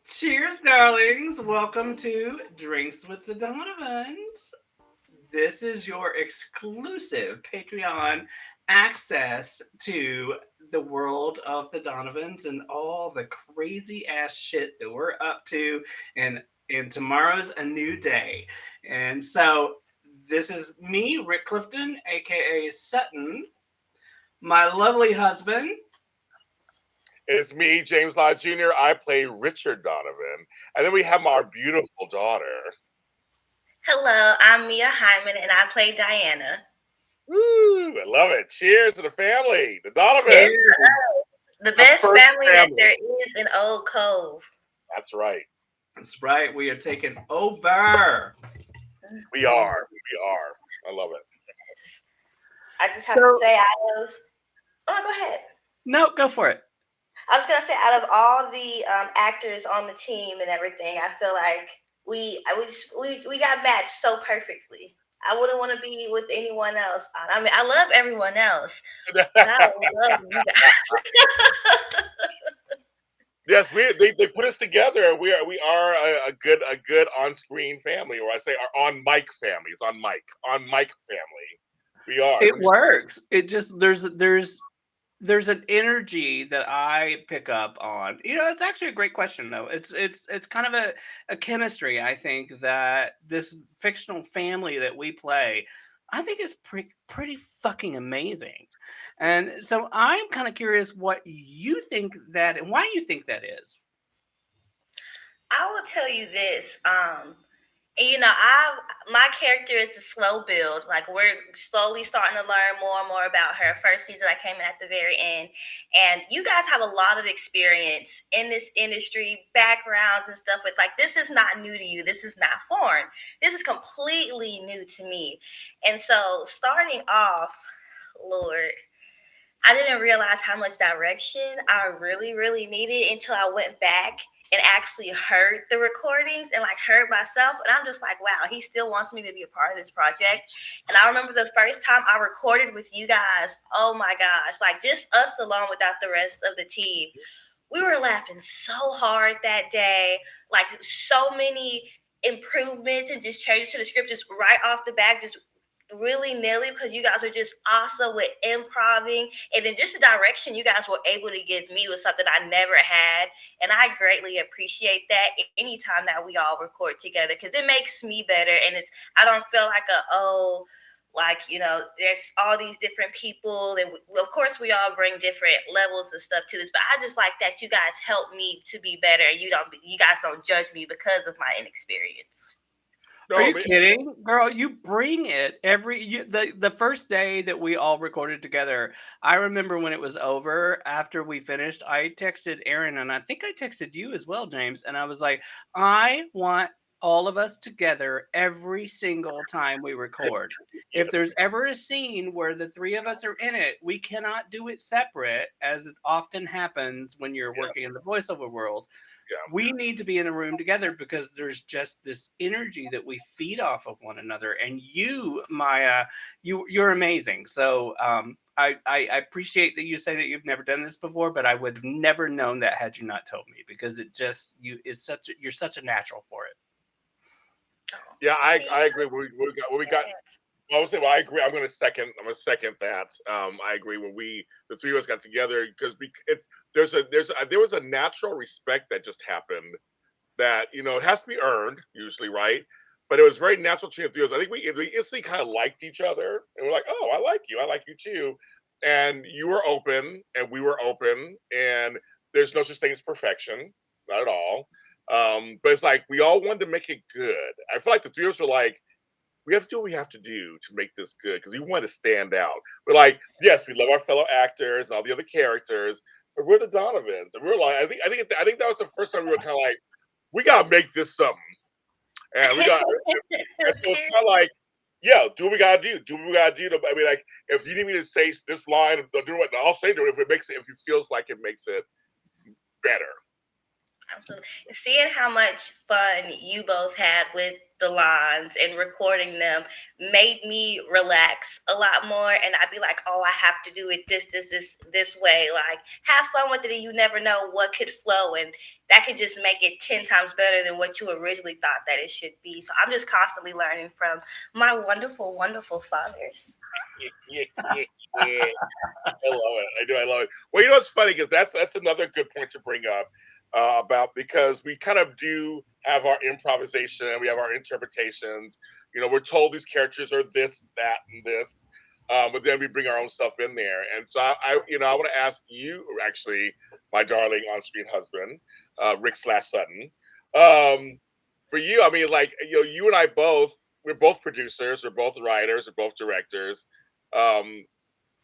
Cheers, darlings. Welcome to Drinks with the Donovans. This is your exclusive Patreon access to the world of the Donovans and all the crazy ass shit that we're up to. And tomorrow's a new day. And so this is me, Rick Clifton, aka Sutton, my lovely husband. It's me, James Law Jr. I play Richard Donovan. And then we have our beautiful daughter. Hello, I'm Mia Hyman, and I play Diana. Woo! I love it. Cheers to the family, the Donovans. The best family that there is in Old Cove. That's right. That's right. We are taking over. We are. I love it. I just have to say, go ahead. No, go for it. I was gonna say, out of all the actors on the team and everything, I feel like we got matched so perfectly. I wouldn't want to be with anyone else. I mean, I love everyone else. But I love you guys. Yes, they put us together. We are a good on screen family, or I say our on mic family. It's on mic family. We are. It works. It just there's an energy that I pick up on. It's actually a great question though. It's kind of a chemistry, I think, that this fictional family that we play, I think is pretty fucking amazing. And so I'm kind of curious what you think that and why you think that is. I will tell you this. My character is a slow build. Like, we're slowly starting to learn more and more about her. First season, I came in at the very end, and you guys have a lot of experience in this industry, backgrounds and stuff. With like, this is not new to you. This is not foreign. This is completely new to me. And so, starting off, Lord, I didn't realize how much direction I really, really needed until I went back and actually heard the recordings and like heard myself. And I'm just like, wow, he still wants me to be a part of this project. And I remember the first time I recorded with you guys, oh my gosh, like just us alone without the rest of the team. We were laughing so hard that day, like so many improvements and just changes to the script just right off the bat, just willy-nilly, because you guys are just awesome with improving, and then just the direction you guys were able to give me was something I never had, and I greatly appreciate that anytime that we all record together, because it makes me better, and I don't feel like there's all these different people, and of course we all bring different levels and stuff to this, but I just like that you guys help me to be better, and you guys don't judge me because of my inexperience. Are you kidding, girl? You bring it the first day that we all recorded together. I remember when it was over after we finished, I texted Aaron, and I think I texted you as well, James, and I was like, I want all of us together every single time we record. If there's ever a scene where the three of us are in it, we cannot do it separate, as it often happens when you're working in the voiceover world. We need to be in a room together because there's just this energy that we feed off of one another. And you, Maya, you're amazing. So I appreciate that you say that you've never done this before, but I would have never known that had you not told me, because you're such a natural for it. Yeah, I agree. We got. I would say, well, I agree. I'm going to second that. I agree. When the three of us got together, because there was a natural respect that just happened that, it has to be earned usually, right? But it was very natural between the three of us. I think we instantly kind of liked each other, and we're like, oh, I like you too. And you were open, and we were open, and there's no such thing as perfection, not at all. But it's like we all wanted to make it good. I feel like the three of us were like, we have to do what we have to do to make this good, because we want to stand out. We're like, yes, we love our fellow actors and all the other characters, but we're the Donovans, and we're like, I think that was the first time we were kind of like, we gotta make this something, and we got. And so it's kind of like, yeah, do what we gotta do. Do what we gotta do. I mean, like, if you need me to say this line, do it. I'll say it if it feels like it makes it better. Absolutely. Seeing how much fun you both had with the lines and recording them made me relax a lot more. And I'd be like, oh, I have to do it this way. Like, have fun with it, and you never know what could flow. And that could just make it 10 times better than what you originally thought that it should be. So I'm just constantly learning from my wonderful, wonderful fathers. Yeah. I love it. I do. I love it. Well, you know, it's funny because that's another good point to bring up about, because we kind of do have our improvisation and we have our interpretations. You know, we're told these characters are this, that, and this, but then we bring our own stuff in there. And so I want to ask you, actually, my darling on-screen husband, Rick slash Sutton, um, for you. I mean, like, you and I both. We're both producers. We're both writers. We're both directors. Um,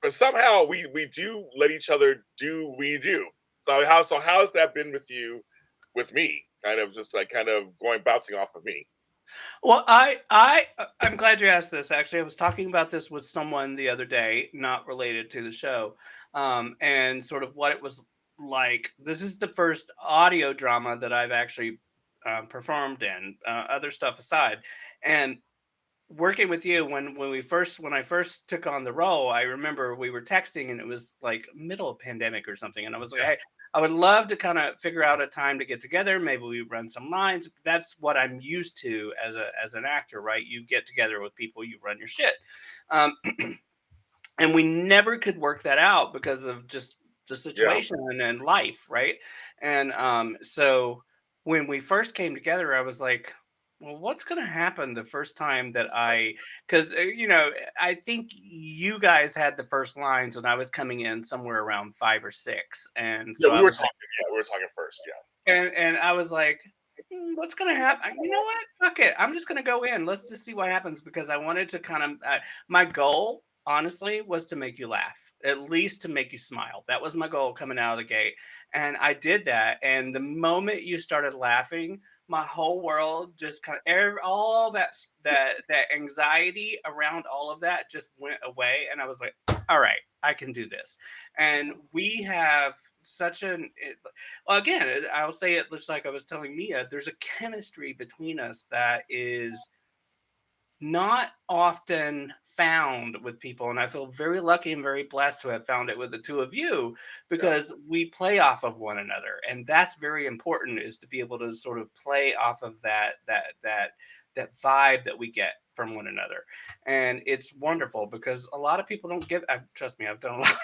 but somehow we do let each other do what we do. So how has that been with you, with me? Kind of just like kind of bouncing off of me. Well, I'm glad you asked this. Actually, I was talking about this with someone the other day, not related to the show, and sort of what it was like. This is the first audio drama that I've actually performed in, other stuff aside, and working with you when I first took on the role. I remember we were texting and it was like middle of pandemic or something, and I was like, hey, I would love to kind of figure out a time to get together. Maybe we run some lines. That's what I'm used to as an actor, right? You get together with people, you run your shit. um, and we never could work that out because of just the Yeah, situation and life, right? And so when we first came together, I was like, well, what's going to happen the first time that because I think you guys had the first lines and I was coming in somewhere around 5 or 6, and yeah. so I was like, We were talking first. Yeah, and I was like, what's gonna happen? You know what? Fuck it. I'm just gonna go in. Let's just see what happens, because I wanted to kind of. My goal, honestly, was to make you laugh, at least to make you smile. That was my goal coming out of the gate, and I did that. And the moment you started laughing, my whole world just kind of all that anxiety around all of that just went away, and I was like, all right, I can do this. And we have such well, again, I'll say it looks like I was telling Mia, there's a chemistry between us that is not often found with people. And I feel very lucky and very blessed to have found it with the two of you, yeah, because we play off of one another. And that's very important, is to be able to sort of play off of that vibe that we get from one another. And it's wonderful because a lot of people don't give, trust me, I've done a lot,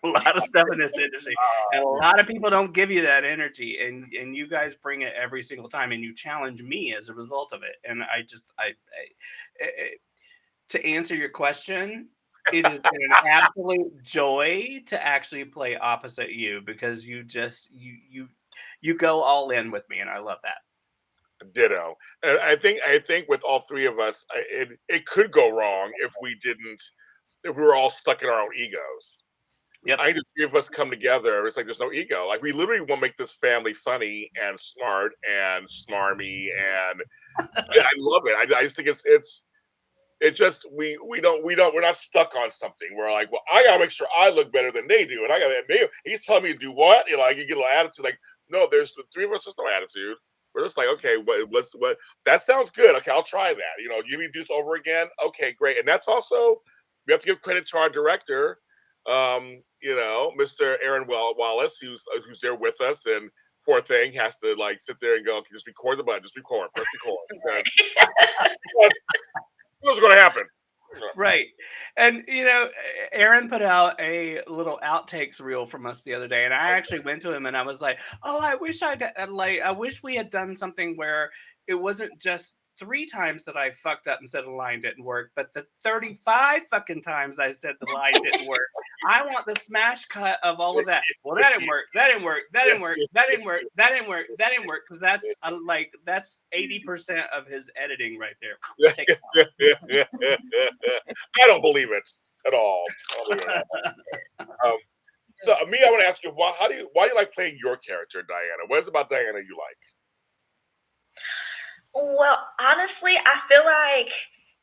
a lot of stuff in this industry, and a lot of people don't give you that energy, and you guys bring it every single time, and you challenge me as a result of it. And I to answer your question, it has been an absolute joy to actually play opposite you, because you go all in with me, and I love that. ditto. And I think with all three of us, it could go wrong if we were all stuck in our own egos. Yep. I think the three of us come together. It's like there's no ego. Like we literally want to make this family funny and smart and smarmy, and I love it. I just think it just we're not stuck on something. We're like, well, I gotta make sure I look better than they do, and he's telling me to do what? You get a little attitude. Like, no, there's the three of us. There's no attitude. We're just like, okay, what that sounds good. Okay, I'll try that. You need to do this over again. Okay, great. And that's also, we have to give credit to our director, Mr. Aaron Wallace, who's there with us, and poor thing has to like sit there and go, okay, just record the button, just record, press record, because what's going to happen? Right. And Aaron put out a little outtakes reel from us the other day, and I actually went to him and I was like, "Oh, I wish we had done something where it wasn't just 3 times that I fucked up and said a line didn't work, but the 35 fucking times I said the line didn't work. I want the smash cut of all of that." Well, that didn't work. That didn't work. That didn't work. That didn't work. That didn't work. That didn't work, because that's 80% of his editing right there. Take it I don't believe it at all. I don't believe it at all. So, me, I want to ask you, why do you like playing your character, Diana? What is it about Diana you like? Well, honestly, I feel like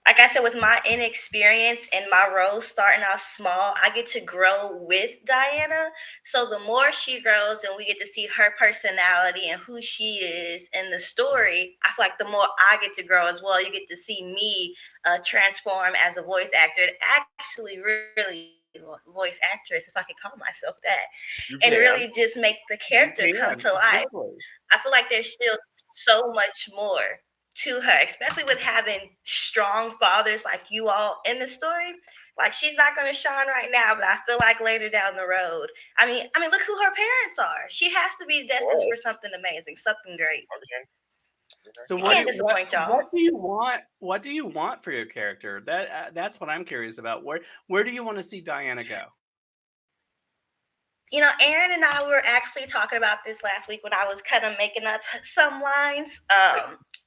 like I said, with my inexperience and my role starting off small, I get to grow with Diana. So the more she grows and we get to see her personality and who she is in the story, I feel like the more I get to grow as well. You get to see me transform as a voice actor, actually, really voice actress, if I could call myself that, You and can. really just make the You character come can, to life. totally. I feel like there's still so much more to her, especially with having strong fathers like you all in the story. Like she's not going to shine right now, but I feel like later down the road. I mean, look who her parents are. She has to be destined Oh, for something amazing, something great. okay. So You what can't do what disappoint y'all. what do you want? What do you want for your character? That's what I'm curious about. Where do you want to see Diana go? You know, Aaron and I were actually talking about this last week when I was kind of making up some lines,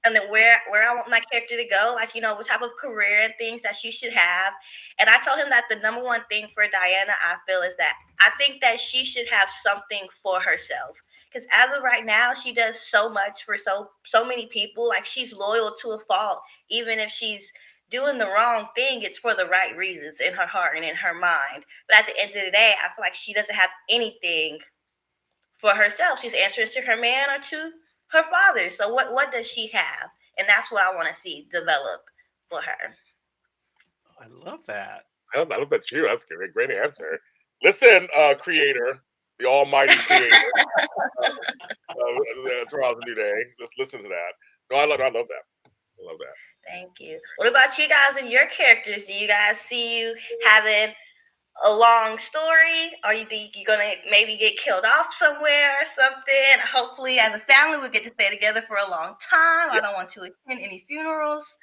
and then where I want my character to go, like what type of career and things that she should have. And I told him that the number one thing for Diana, I feel, is that I think that she should have something for herself. Because as of right now, she does so much for so many people. Like she's loyal to a fault, even if she's doing the wrong thing, it's for the right reasons in her heart and in her mind. But at the end of the day, I feel like she doesn't have anything for herself. She's answering to her man or to her father. So what does she have? And that's what I want to see develop for her. I love that. I love that too. That's a great answer. Listen, creator, the almighty creator, tomorrow's a new day. Let's listen to that. No, I love that. I love that. Thank you. What about you guys and your characters? Do you guys see you having a long story, or you think you're gonna maybe get killed off somewhere or something? Hopefully, as a family, we get to stay together for a long time. I don't want to attend any funerals.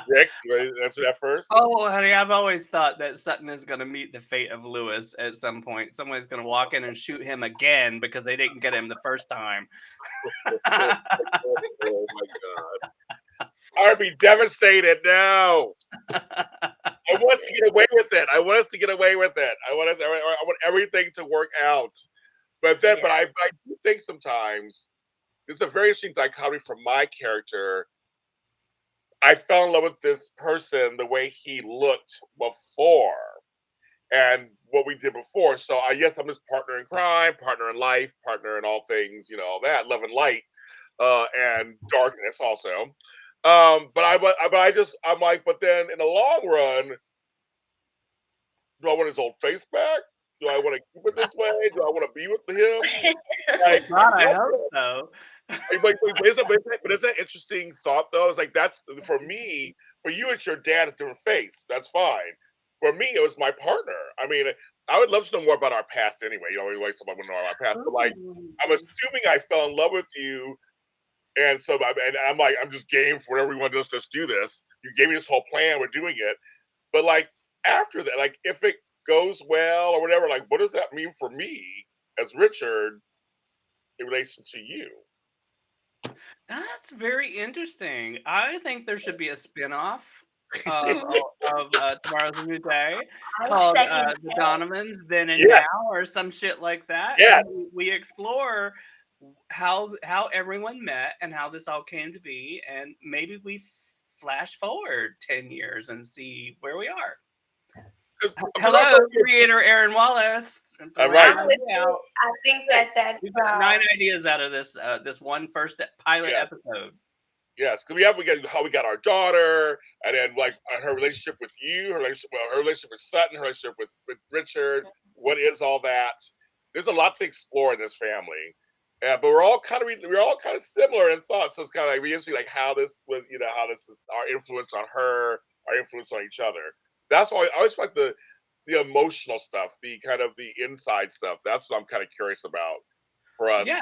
Rick, you ready to answer that first? Oh, honey, I've always thought that Sutton is going to meet the fate of Lewis at some point. Someone's going to walk in and shoot him again because they didn't get him the first time. Oh my god. I would be devastated now. I want us to get away with it. I want us to get away with it. I want everything to work out. But I do think sometimes it's a very interesting dichotomy from my character. I fell in love with this person the way he looked before and what we did before. So I guess I'm his partner in crime, partner in life, partner in all things, all that, love and light, and darkness also. I'm like, but then in the long run, do I want his old face back? Do I want to keep it this way? Do I want to be with him? Like, God, I hope so. but is that interesting thought though? It's like that's for me. For you, it's your dad, it's a different face. That's fine. For me, it was my partner. I mean, I would love to know more about our past anyway. We like someone to know our past, but like, I'm assuming I fell in love with you, and I'm like, I'm just game for whatever we want to do. Let's do this. You gave me this whole plan. We're doing it. But like after that, like if it goes well or whatever, like what does that mean for me as Richard in relation to you? That's very interesting. I think there should be a spin-off of Tomorrow's a New Day I called second The Donovans Then and Yeah, Now or some shit like that. yeah. And we explore how everyone met and how this all came to be, and maybe we flash forward 10 years and see where we are. 'Cause Hello, creator Aaron Wallace. All right. I'm with you. I think that We've got 9 ideas out of this one first pilot Yeah. episode. Yes, because how we got our daughter, and then like her relationship with you, her relationship with Sutton, her relationship with Richard. What is all that? There's a lot to explore in this family, but we're all kind of similar in thought. So it's kind of like we interesting, like how this was, how this is our influence on her, our influence on each other. That's why I always like the emotional stuff, the kind of the inside stuff. That's what I'm kind of curious about for us, Yeah.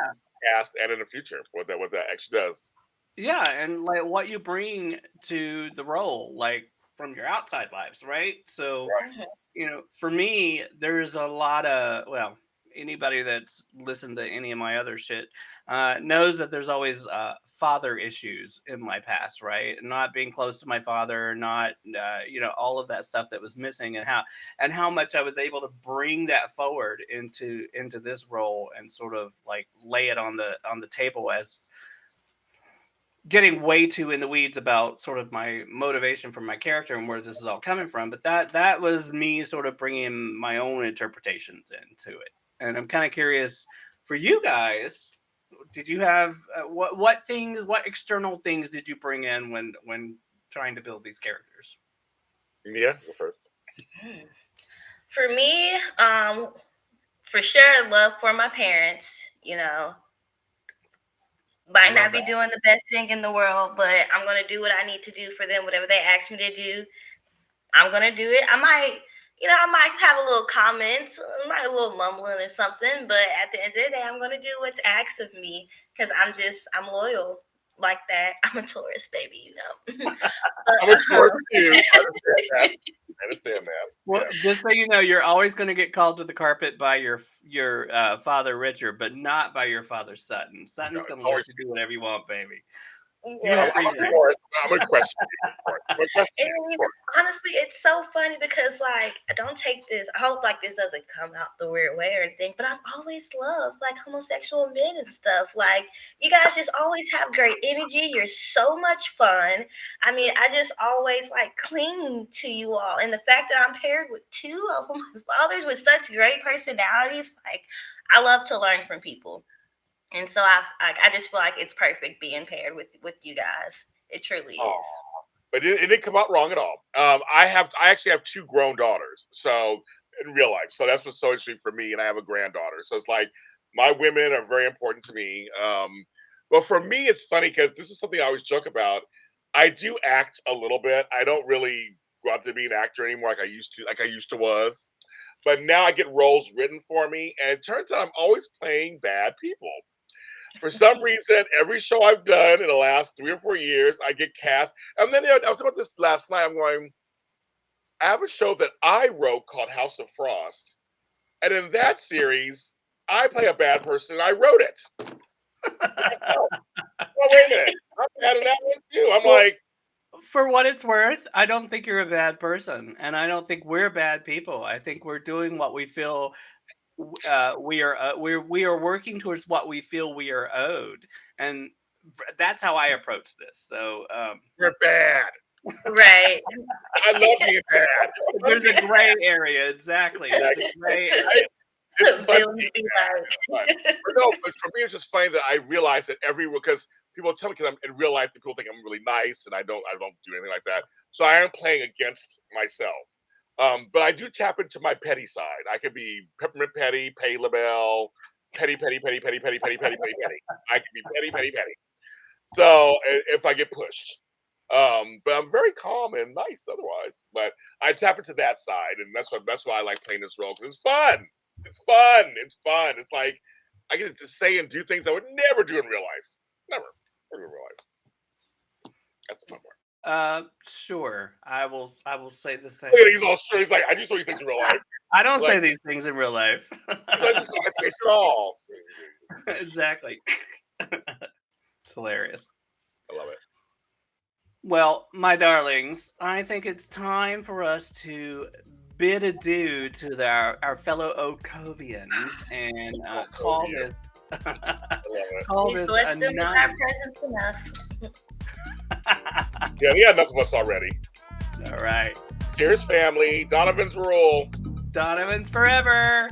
past and in the future. What that actually does. Yeah, and like what you bring to the role, like from your outside lives, right? So, for me, there's a lot of, well, anybody that's listened to any of my other shit knows that there's always father issues in my past, right? Not being close to my father, not all of that stuff that was missing, and how much I was able to bring that forward into this role and sort of like lay it on the table as getting way too in the weeds about sort of my motivation for my character and where this is all coming from, but that was me sort of bringing my own interpretations into it. And I'm kind of curious for you guys, did you have what external things did you bring in when trying to build these characters? Yeah, go first. For me, for sure, love for my parents. Might not be doing the best thing in the world, but I'm gonna do what I need to do for them. Whatever they ask me to do, I'm gonna do it. I might have a little comments, a little mumbling or something, but at the end of the day, I'm gonna do what's asked of me because I'm loyal like that. I'm a Taurus, baby, I'm a Taurus too. I understand that. Well, just so you know, you're always going to get called to the carpet by your father Richard, but not by your father Sutton. Sutton's going to let you do whatever you want, baby. Yeah. I'm gonna question you. And honestly, it's so funny because don't take this. I hope this doesn't come out the weird way or anything. But I've always loved homosexual men and stuff. You guys just always have great energy. You're so much fun. I mean, I just always cling to you all, and the fact that I'm paired with two of my fathers with such great personalities, I love to learn from people. And so I just feel like it's perfect being paired with you guys. It truly is. But it didn't come out wrong at all. I actually have two grown daughters, so in real life. So that's what's so interesting for me. And I have a granddaughter, so it's my women are very important to me. But for me, it's funny because this is something I always joke about. I do act a little bit. I don't really go out to be an actor anymore like I used to was. But now I get roles written for me, and it turns out I'm always playing bad people. For some reason, every show I've done in the last 3 or 4 years, I get cast. And then I was talking about this last night. I'm going, I have a show that I wrote called House of Frost. And in that series, I play a bad person. I wrote it. Oh, wait a minute. I'm bad in that one too. I'm like, for what it's worth, I don't think you're a bad person. And I don't think we're bad people. I think we're doing what we feel we are working towards what we feel we are owed, and that's how I approach this. So you're bad, right? I love being bad. There's a gray area, exactly. There's a gray area. It's funny. But for me, it's just funny that I realize that because people tell me because I'm in real life that people think I'm really nice, and I don't do anything like that. So I am playing against myself. But I do tap into my petty side. I could be peppermint petty, pay LaBelle, petty. I can be petty. So if I get pushed, but I'm very calm and nice otherwise. But I tap into that side, and that's why I like playing this role because it's fun. It's fun. It's like I get to say and do things I would never do in real life. Never in real life. That's the fun part. Sure. I will say the same. He's all sure. He's like, I do so many things in real life. I don't say these things in real life. I just face it all. Exactly. It's hilarious. I love it. Well, my darlings, I think it's time for us to bid adieu to our fellow Okovians and call this Bless a them with night. our presence enough. Yeah, we had enough of us already. All right. Cheers, family. Donovans rule. Donovans forever.